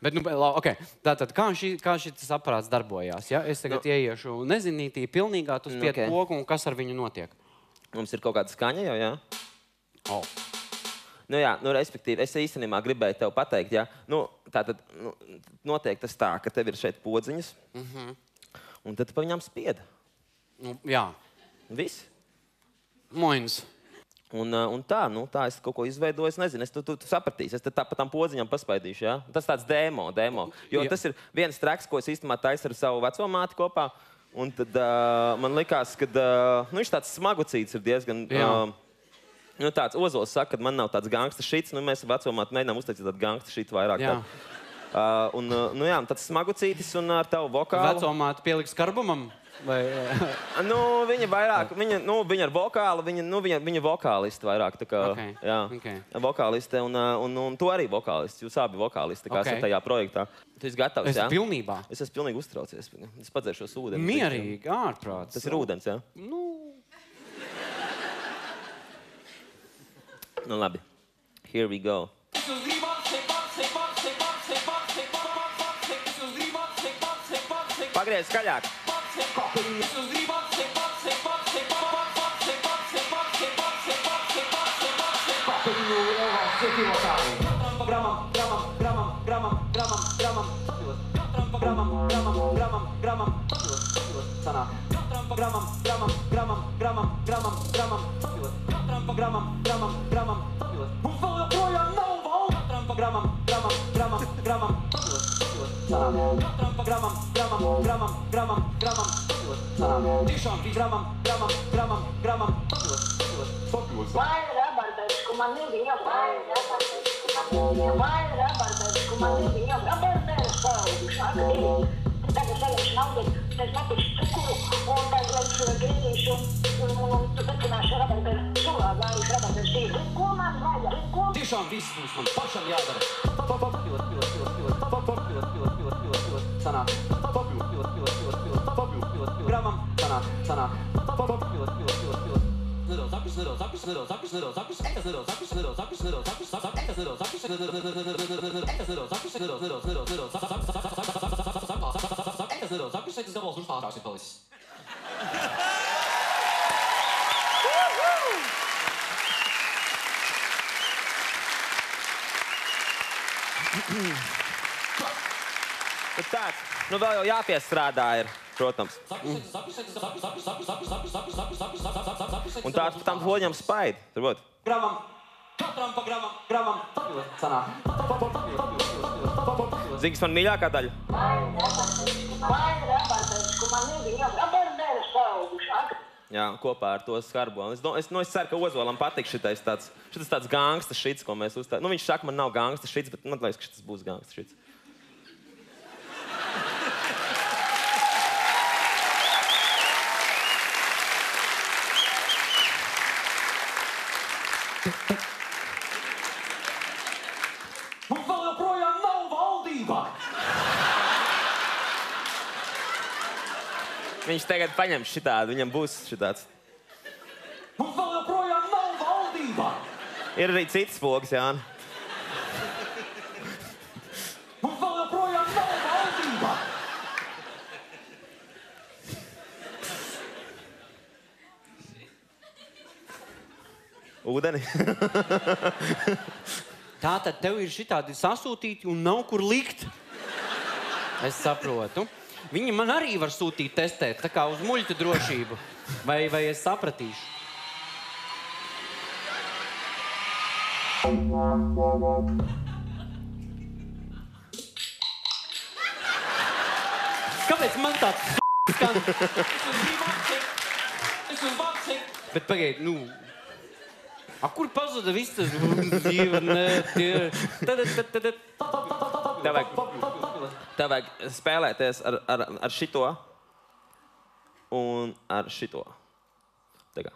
Bet, okay. Tātad, kā šis aparāts darbojās? Ja? Es tagad ieiešu nezinītī, pilnīgā, tu spied pogu, un kas ar viņu notiek? Mums ir kaut kāda skaņa jau, jā? Nu jā, respektīvi, es īstenībā gribēju tev pateikt, jā. Nu, tātad, notiek tas tā, ka tev ir šeit podziņas, un tad tu pa viņām spied. Nu, jā. Viss. Moins. Un tā es kaut ko izveidoju, es nezinu, tu sapratīsi, es tad tā pa tām podziņām paspaidīšu, jā? Tas tāds demo. Jo tas ir viens treks, ko es īstenībā taisu ar savu veco māti kopā, un tad man likās, ka viņš tāds smagucīts ir diezgan... Tāds Ozols saka, ka man nav tāds gangsta šits, mēs ar veco māti mēģinām uztaisīt tādu gangsta šitu vairāk. Tāds smagucītis un ar tavu vokālu. Veco māti pieliks karbumam? Viņa vairāk, viņa ar vokālu, viņa vokālisti vairāk, tā kā, vokāliste, un tu arī vokālisti, jūs abi vokālisti, kā esat tajā projektā. Tu esi gatavs, jā? Es pilnībā. Es esmu pilnīgi uztraucies, es padzeršos ūdeni. Mierīgi, ārprāts. Tas ir ūdens, jā? Nu, labi. Here we go. Pagriez skaļāk. Tiešām viss būs man pašam jādara. Tāds, vēl jau jāpiestrādā ir, protams. Un tāds pa tām podziņām spaid, turbūt. Katram pa gramam. Zini, kas man mīļākā daļa? Jā, kopā ar to skarbo. Es ceru, ka Ozolam patiks šitais tāds gangsta šits, ko mēs uzstājam. Viņš saka, man nav gangsta šits, bet man liekas, ka šitas būs gangsta šits. Mums vēl joprojām nav valdībā. Viņš tagad paņem šitādu, viņam būs šitāds. Mums vēl joprojām nav valdībā. Ir arī citas pogas, Jāni. Mums vēl joprojām nav valdībā. Ūdeni. Tātad tev ir šitādi sasūtīti un nav kur likt. Es saprotu. Viņi man arī var sūtīt testēt, tā kā uz muļķu drošību. Vai es sapratīšu? Kāpēc man tāds skan? Bet pagaid, kur pazuda viss tas Tev vajag spēlēties ar šito un ar šito. Tā kā.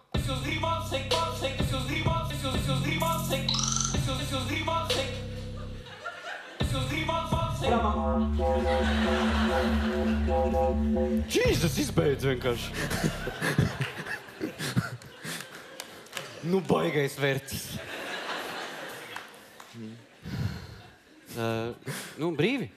Jēzus, izbeidz vienkārši. Baigais vērtis. Nu, brīvi.